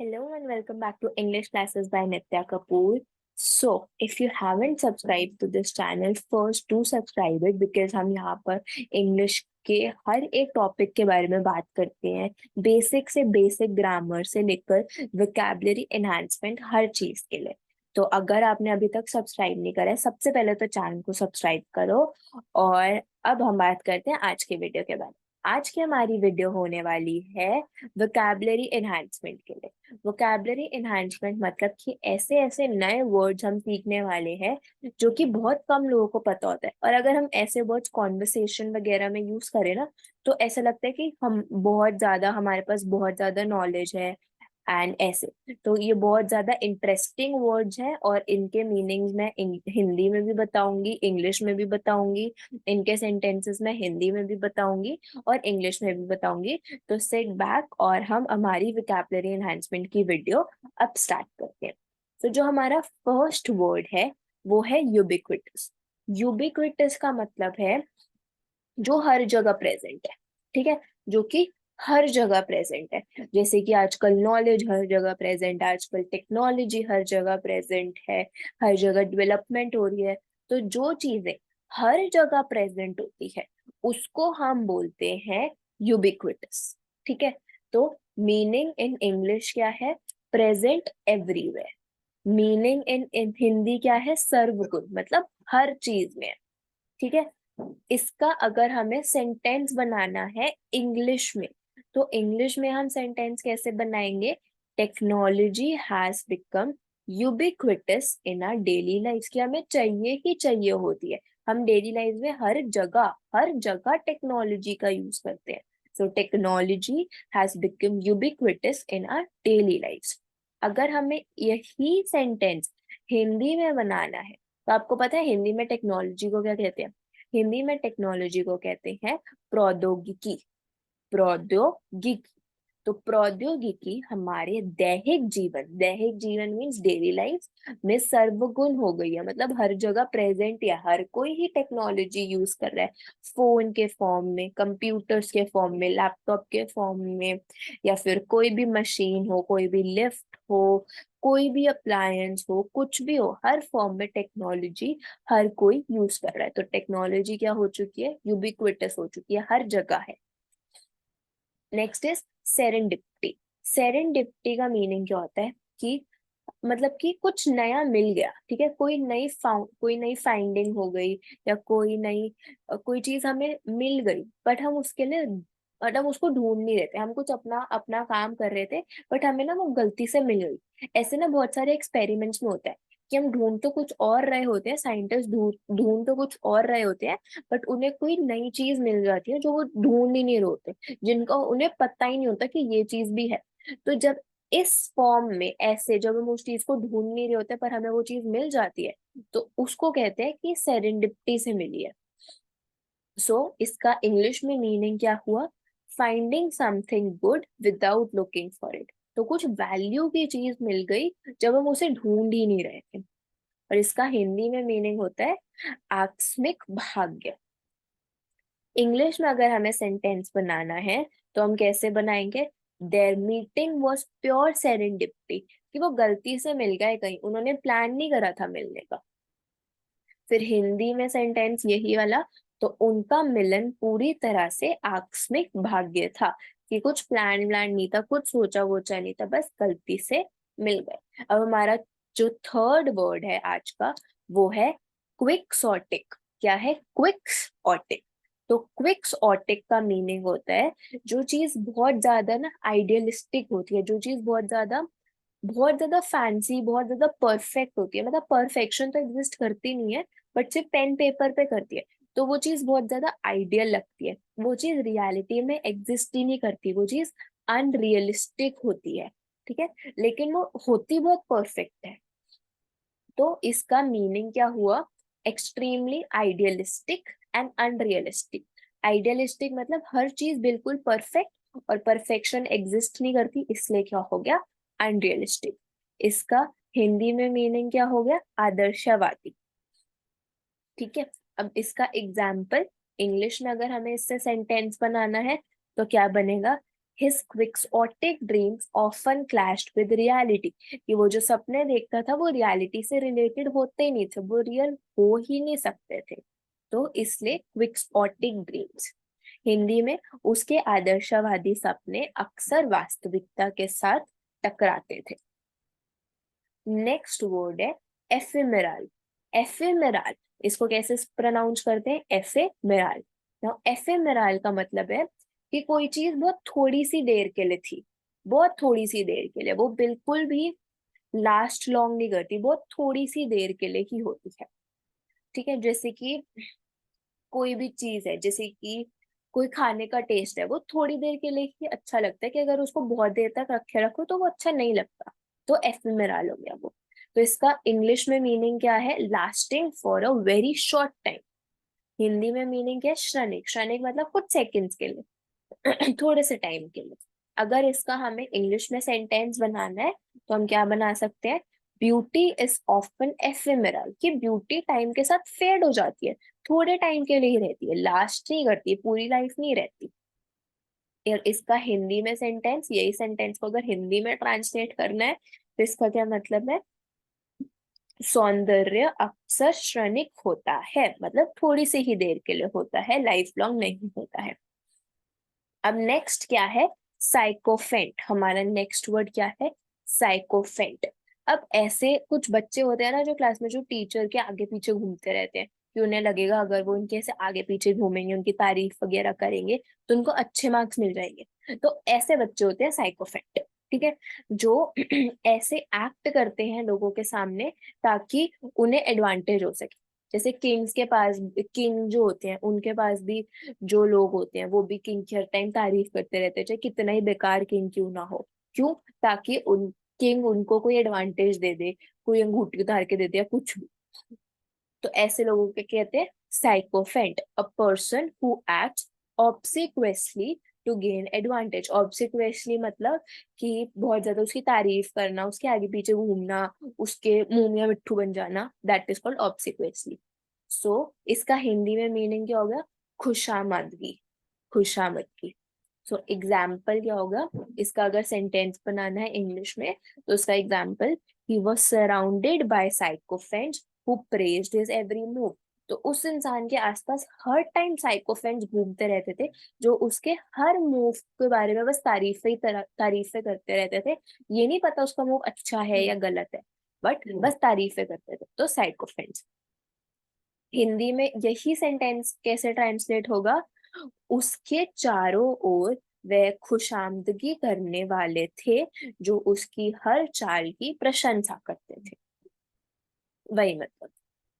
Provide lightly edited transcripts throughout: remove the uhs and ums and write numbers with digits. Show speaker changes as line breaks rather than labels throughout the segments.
Hello and welcome back to English Classes by Nitya Kapoor. So, if you haven't subscribed to this channel, first do subscribe it because हम यहाँ पर English के हर एक topic के बारे में बात करते हैं, बेसिक से बेसिक ग्रामर से लेकर वोकैबुलरी एनहांसमेंट हर चीज के लिए। तो अगर आपने अभी तक सब्सक्राइब नहीं करा है, सबसे पहले तो चैनल को सब्सक्राइब करो। और अब हम बात करते हैं आज के वीडियो के बारे में। आज की हमारी वीडियो होने वाली है वोकैबुलरी एनहांसमेंट के लिए। वोकैबुलरी एनहांसमेंट मतलब कि ऐसे ऐसे नए वर्ड्स हम सीखने वाले हैं जो कि बहुत कम लोगों को पता होता है। और अगर हम ऐसे वर्ड्स कॉन्वर्सेशन वगैरह में यूज करें ना, तो ऐसा लगता है कि हम बहुत ज्यादा, हमारे पास बहुत ज्यादा नॉलेज है एंड ऐसे। तो ये बहुत ज्यादा इंटरेस्टिंग वर्ड्स हैं और इनके मीनिंग्स मैं हिंदी में भी बताऊंगी, इंग्लिश में भी बताऊंगी, इनके सेंटेंसेस मैं हिंदी में भी बताऊंगी और इंग्लिश में भी बताऊंगी। तो सिट बैक और हम हमारी वोकैबुलरी एनहांसमेंट की वीडियो अब स्टार्ट करते हैं। तो जो हमारा फर्स्ट वर्ड है वो है यूबिक्विटस। यूबिक्विटस का मतलब है जो हर जगह प्रेजेंट है, ठीक है, जो कि हर जगह प्रेजेंट है। जैसे कि आजकल नॉलेज हर जगह प्रेजेंट है, आजकल टेक्नोलॉजी हर जगह प्रेजेंट है, हर जगह डेवलपमेंट हो रही है। तो जो चीजें हर जगह प्रेजेंट होती है उसको हम बोलते हैं यूबिक्विटस, ठीक है। तो मीनिंग इन इंग्लिश क्या है? Present everywhere. Meaning in Hindi क्या है? सर्वगुण, मतलब हर चीज में है, ठीक है। इसका अगर हमें सेंटेंस बनाना है इंग्लिश में, तो इंग्लिश में हम सेंटेंस कैसे बनाएंगे? Technology has become ubiquitous in our daily life. की हमें चाहिए ही चाहिए होती है, हम डेली लाइफ में हर जगह टेक्नोलॉजी का यूज करते हैं। So technology has become ubiquitous in our daily life. अगर हमें यही सेंटेंस हिंदी में बनाना है, तो आपको पता है हिंदी में टेक्नोलॉजी को क्या कहते हैं? हिंदी में टेक्नोलॉजी को कहते हैं प्रौद्योगिकी। प्रौद्योगिकी। तो प्रौद्योगिकी हमारे दैहिक जीवन मीन्स डेली लाइफ में सर्वगुण हो गई है, मतलब हर जगह प्रेजेंट है, हर कोई ही टेक्नोलॉजी यूज कर रहा है। फोन के फॉर्म में, कंप्यूटर्स के फॉर्म में, लैपटॉप के फॉर्म में, या फिर कोई भी मशीन हो, कोई भी लिफ्ट हो, कोई भी अप्लायंस हो, कुछ भी हो, हर फॉर्म में टेक्नोलॉजी हर कोई यूज कर रहा है। तो टेक्नोलॉजी क्या हो चुकी है? यूबिक्विटस हो चुकी है, हर जगह है। Next is serendipity. सेरेंडिपिटी का मीनिंग क्या होता है? कि मतलब कि कुछ नया मिल गया, ठीक है, कोई नई फाइंडिंग हो गई, या कोई चीज हमें मिल गई, बट हम उसको ढूंढ नहीं रहे थे, हम कुछ अपना अपना काम कर रहे थे, बट हमें ना वो गलती से मिल गई। ऐसे ना बहुत सारे एक्सपेरिमेंट्स में होता है कि हम ढूंढ तो कुछ और रहे होते हैं, साइंटिस्ट ढूंढ ढूंढ तो कुछ और रहे होते हैं, बट उन्हें कोई नई चीज मिल जाती है जो वो ढूंढ ही नहीं रहे होते, जिनका उन्हें पता ही नहीं होता कि ये चीज भी है। तो जब इस फॉर्म में, ऐसे जब हम उस चीज को ढूंढ नहीं रहे होते पर हमें वो चीज मिल जाती है, तो उसको कहते हैं कि सेरेंडिपिटी से मिली है। सो इसका इंग्लिश में मीनिंग क्या हुआ? Finding something good without looking for it. तो कुछ वैल्यू की चीज मिल गई जब हम उसे ढूंढ ही नहीं रहे थे। और इसका हिंदी में मीनिंग होता है आकस्मिक भाग्य। इंग्लिश में अगर हमें सेंटेंस बनाना है तो हम कैसे बनाएंगे? Their meeting was pure serendipity. कि वो गलती से मिल गए, कहीं उन्होंने प्लान नहीं करा था मिलने का। फिर हिंदी में सेंटेंस यही वाला, तो उनका मिलन पूरी तरह से आकस्मिक भाग्य था। कि कुछ प्लान नहीं था, कुछ सोचा वोचा नहीं था, बस गलती से मिल गए। अब हमारा जो थर्ड वर्ड है आज का, वो है क्विक्सोटिक। क्या है? क्विक्सोटिक। तो क्विक्सोटिक का मीनिंग होता है जो चीज बहुत ज्यादा ना आइडियलिस्टिक होती है, जो चीज बहुत ज्यादा फैंसी, बहुत ज्यादा परफेक्ट होती है, मतलब परफेक्शन तो एग्जिस्ट करती नहीं है, बट सिर्फ पेन पेपर पे करती है। तो वो चीज बहुत ज्यादा आइडियल लगती है, वो चीज रियलिटी में एग्जिस्ट ही नहीं करती, वो चीज अनरियलिस्टिक होती है, ठीक है, लेकिन वो होती बहुत परफेक्ट है। तो इसका मीनिंग क्या हुआ? Extremely idealistic and unrealistic. Idealistic मतलब हर चीज बिल्कुल परफेक्ट, और परफेक्शन एग्जिस्ट नहीं करती, इसलिए क्या हो गया? अनरियलिस्टिक। इसका हिंदी में मीनिंग क्या हो गया? आदर्शवादी, ठीक है। अब इसका एग्जाम्पल इंग्लिश में अगर हमें इससे सेंटेंस बनाना है तो क्या बनेगा? His quixotic dreams often clashed with reality, कि वो जो सपने देखता था वो रियलिटी से रिलेटेड होते ही नहीं थे, वो रियल हो ही नहीं सकते थे, तो इसलिए क्विक्सोटिक ड्रीम्स। हिंदी में उसके आदर्शवादी सपने अक्सर वास्तविकता के साथ टकराते थे। नेक्स्ट वर्ड है एफेमेरल। एफेमेरल, इसको कैसे प्रोनाउंस करते हैं? एफेमेरल। नाउ एफेमेरल का मतलब है कि कोई चीज बहुत थोड़ी सी देर के लिए थी, बहुत थोड़ी सी देर के लिए, वो बिल्कुल भी लास्ट लॉन्ग नहीं करती, बहुत थोड़ी सी देर के लिए ही होती है। ठीक है, जैसे कि कोई भी चीज है, जैसे कि कोई खाने का टेस्ट है, वो थोड़ी देर के लिए ही अच्छा लगता है, कि अगर उसको बहुत देर तक रखे रखो तो वो अच्छा नहीं लगता, तो एफेमेरल हो गया वो। तो इसका इंग्लिश में मीनिंग क्या है? Lasting for a very short time. Hindi में मीनिंग क्या है? क्षणिक। क्षणिक मतलब कुछ सेकंड्स के लिए थोड़े से टाइम के लिए। अगर इसका हमें इंग्लिश में सेंटेंस बनाना है तो हम क्या बना सकते हैं? ब्यूटी इज ऑफन एफेमेरल, कि ब्यूटी टाइम के साथ फेड हो जाती है, थोड़े टाइम के लिए ही रहती है, लास्ट नहीं करती, पूरी लाइफ नहीं रहती। और इसका हिंदी में सेंटेंस, यही सेंटेंस को अगर हिंदी में ट्रांसलेट करना है तो इसका क्या मतलब है? सौंदर्य अक्सर क्षणिक होता है, मतलब थोड़ी सी ही देर के लिए होता है, लाइफ लॉन्ग नहीं होता है। अब नेक्स्ट क्या है? साइकोफेंट। हमारा नेक्स्ट वर्ड क्या है? साइकोफेंट। अब ऐसे कुछ बच्चे होते हैं ना जो क्लास में, जो टीचर के आगे पीछे घूमते रहते हैं, कि उन्हें लगेगा अगर वो उनके से आगे पीछे घूमेंगे, उनकी तारीफ वगैरह करेंगे तो उनको अच्छे मार्क्स मिल जाएंगे, तो ऐसे बच्चे होते हैं साइकोफेंट। ठीक है, जो ऐसे एक्ट करते हैं लोगों के सामने ताकि उन्हें एडवांटेज हो सके। जैसे किंग्स के पास, किंग जो होते हैं उनके पास भी जो लोग होते हैं वो भी किंग की हर टाइम तारीफ करते रहते हैं, चाहे कितना ही बेकार किंग क्यों ना हो। क्यों? ताकि उन किंग उनको कोई एडवांटेज दे दे, कोई अंगूठी उतार के दे दे या कुछ भी। तो ऐसे लोगों के कहते हैं sycophant, a person who acts obsequiously to gain advantage. Obsequiously मतलब कि बहुत ज्यादा उसकी तारीफ करना, उसके आगे पीछे घूमना, उसके मुंह में मिट्ठू बन जाना, दैट इज कॉल्ड ऑब्सिक्वेसली। सो इसका हिंदी में मीनिंग क्या होगा? खुशामदगी। खुशामदगी। सो एग्जाम्पल क्या होगा इसका? अगर सेंटेंस बनाना है इंग्लिश में तो उसका example, he was surrounded by sycophants who praised his every move. तो उस इंसान के आसपास हर टाइम साइकोफेंट्स घूमते रहते थे, जो उसके हर मूव के बारे में बस तारीफें करते रहते थे। ये नहीं पता उसका मूव अच्छा है या गलत है, बट बस तारीफें करते थे, तो साइकोफेंट्स। हिंदी में यही सेंटेंस कैसे ट्रांसलेट होगा? उसके चारों ओर वह खुशामदगी करने वाले थे, जो उसकी हर चाल की प्रशंसा करते थे। वही मतलब।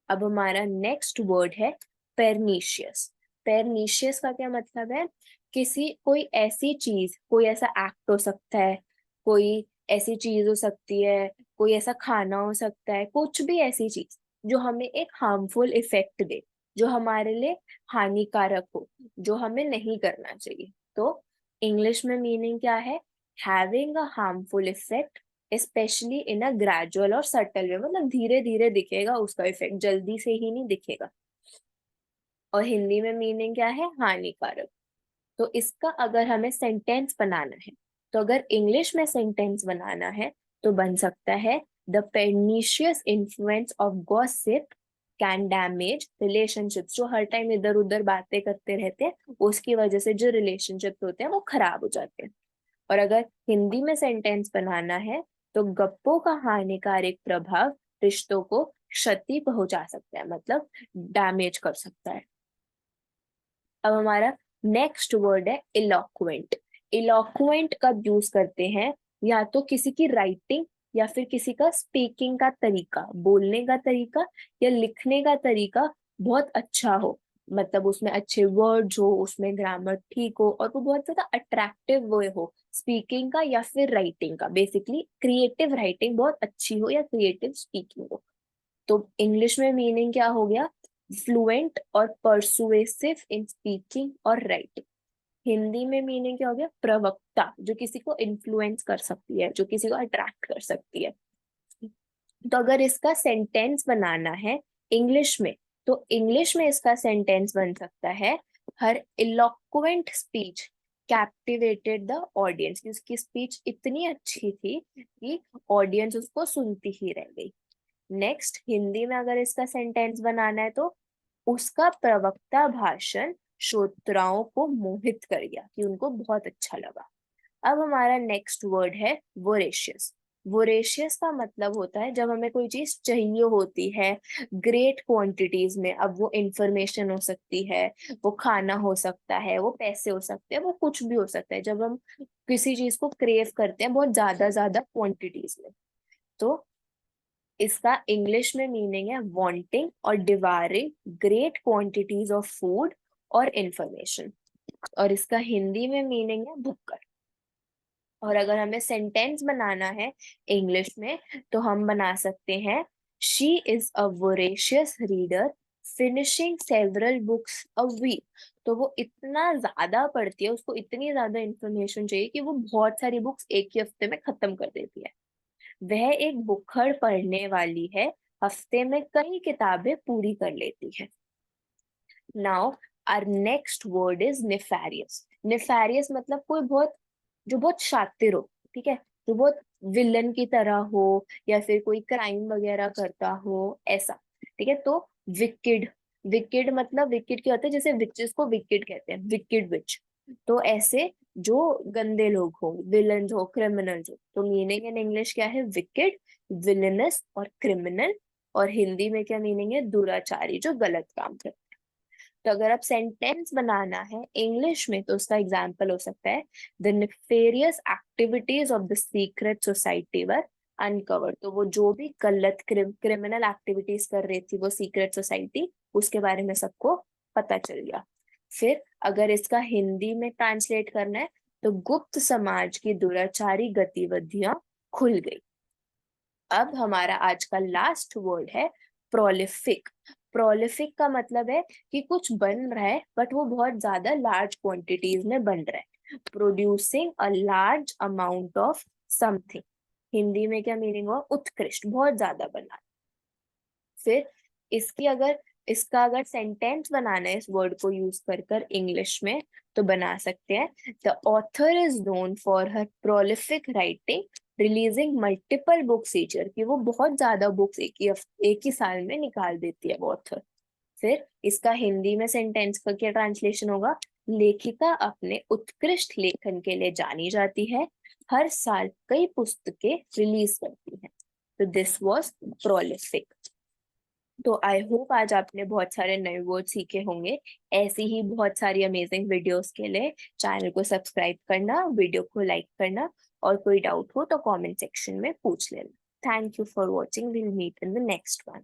अब हमारा नेक्स्ट वर्ड है पेरनीशियस। पेरनीशियस का क्या मतलब है? किसी कोई ऐसी चीज, कोई ऐसा एक्ट हो सकता है, कोई ऐसी चीज हो सकती है, कोई ऐसा खाना हो सकता है, कुछ भी ऐसी चीज जो हमें एक हार्मफुल इफेक्ट दे, जो हमारे लिए हानिकारक हो, जो हमें नहीं करना चाहिए। तो इंग्लिश में मीनिंग क्या है? Having a harmful effect, specially in a gradual और सटल वे, मतलब धीरे धीरे दिखेगा उसका इफेक्ट, जल्दी से ही नहीं दिखेगा। और हिंदी में मीनिंग क्या है? हानिकारक। तो इसका अगर हमें सेंटेंस बनाना है, तो अगर इंग्लिश में सेंटेंस बनाना है तो बन सकता है, the perniciously influence of gossip can damage relationships. जो हर टाइम इधर उधर बातें करते रहते हैं, उसकी वजह से जो रिलेशनशिप होते हैं वो खराब हो जाते हैं। और अगर हिंदी में सेंटेंस बनाना है तो गप्पों का हानिकारक प्रभाव रिश्तों को क्षति पहुंचा सकता है, मतलब डैमेज कर सकता है। अब हमारा नेक्स्ट वर्ड है इलोक्वेंट। इलोक्वेंट कब यूज करते हैं? या तो किसी की राइटिंग या फिर किसी का स्पीकिंग का तरीका, बोलने का तरीका या लिखने का तरीका बहुत अच्छा हो, मतलब उसमें अच्छे वर्ड्स हो, उसमें ग्रामर ठीक हो, और वो बहुत ज्यादा अट्रैक्टिव वो हो स्पीकिंग का या फिर राइटिंग का, बेसिकली क्रिएटिव राइटिंग बहुत अच्छी हो या क्रिएटिव स्पीकिंग हो। तो इंग्लिश में मीनिंग क्या हो गया? फ्लुएंट और परसुएसिव इन स्पीकिंग और राइटिंग। हिंदी में मीनिंग क्या हो गया? प्रवक्ता, जो किसी को इन्फ्लुएंस कर सकती है, जो किसी को अट्रैक्ट कर सकती है। तो अगर इसका सेंटेंस बनाना है इंग्लिश में, तो इंग्लिश में इसका सेंटेंस बन सकता है, हर eloquent speech captivated the audience, उसकी स्पीच इतनी अच्छी थी कि ऑडियंस उसको सुनती ही रह गई। नेक्स्ट, हिंदी में अगर इसका सेंटेंस बनाना है तो उसका प्रवक्ता भाषण श्रोताओं को मोहित कर गया, कि उनको बहुत अच्छा लगा। अब हमारा नेक्स्ट वर्ड है वोरेशियस। वोरेशियस का मतलब होता है जब हमें कोई चीज चाहिए होती है ग्रेट क्वांटिटीज में। अब वो इंफॉर्मेशन हो सकती है, वो खाना हो सकता है, वो पैसे हो सकते हैं, वो कुछ भी हो सकता है। जब हम किसी चीज को क्रेव करते हैं बहुत ज्यादा ज्यादा क्वांटिटीज में, तो इसका इंग्लिश में मीनिंग है वांटिंग और डिवायरिंग ग्रेट क्वांटिटीज ऑफ फूड और इंफॉर्मेशन। और इसका हिंदी में मीनिंग है भुक्कड़। और अगर हमें सेंटेंस बनाना है इंग्लिश में तो हम बना सकते हैं she is a voracious reader finishing several books a week. तो वो इतना ज्यादा पढ़ती है, उसको इतनी ज्यादा इंफॉर्मेशन चाहिए कि वो बहुत सारी बुक्स एक ही हफ्ते में खत्म कर देती है। वह एक बुक्खड़ पढ़ने वाली है, हफ्ते में कई किताबें पूरी कर लेती है। Now our next word is nefarious. Nefarious मतलब कोई बहुत, जो बहुत शातिर हो, ठीक है, जो बहुत विलन की तरह हो या फिर कोई क्राइम वगैरह करता हो, ऐसा। ठीक है, तो विकेड। विकेड मतलब, विकेड क्या होता है, जैसे विचेस को विकेड कहते हैं, विकेड विच। तो ऐसे जो गंदे लोग हो, विलन हो, क्रिमिनल हो, तो मीनिंग इन इंग्लिश क्या है, विकेड, विलेनस और क्रिमिनल। और हिंदी में क्या मीनिंग है, दुराचारी, जो गलत काम करते। तो अगर आप सेंटेंस बनाना है इंग्लिश में तो उसका एग्जाम्पल हो सकता है the nefarious activities of the secret society were uncovered. तो वो जो भी गलत क्रिमिनल एक्टिविटीज कर रही थी वो सीक्रेट सोसाइटी, उसके बारे में सबको पता चल गया। फिर अगर इसका हिंदी में ट्रांसलेट करना है तो गुप्त समाज की दुराचारी गतिविधियां खुल गई। अब हमारा आज का लास्ट वर्ड है प्रोलिफिक। प्रोलिफिक का मतलब है कि कुछ बन रहा है बट वो बहुत ज्यादा लार्ज क्वांटिटीज में बन रहा है, producing a large amount of something. Hindi में क्या मीनिंग हुआ, उत्कृष्ट, बहुत ज्यादा बना। फिर इसकी अगर इसका अगर सेंटेंस बनाना है इस वर्ड को यूज कर कर इंग्लिश में तो बना सकते हैं the author is known for her prolific writing releasing multiple books each year. कि वो बहुत ज्यादा बुक्स एक ही साल में निकाल देती है वो ऑथर। फिर इसका हिंदी में सेंटेंस का क्या ट्रांसलेशन होगा, लेखिका अपने उत्कृष्ट लेखन के लिए जानी जाती है, हर साल कई पुस्तकें रिलीज करती है। तो दिस वॉज प्रोलिफिक। तो आई होप आज आपने बहुत सारे नए वर्ड सीखे होंगे। ऐसी ही बहुत सारी अमेजिंग वीडियोस के लिए चैनल को सब्सक्राइब करना, वीडियो को लाइक करना, और कोई डाउट हो तो कमेंट सेक्शन में पूछ लेना। Thank you for watching, will meet in the next one.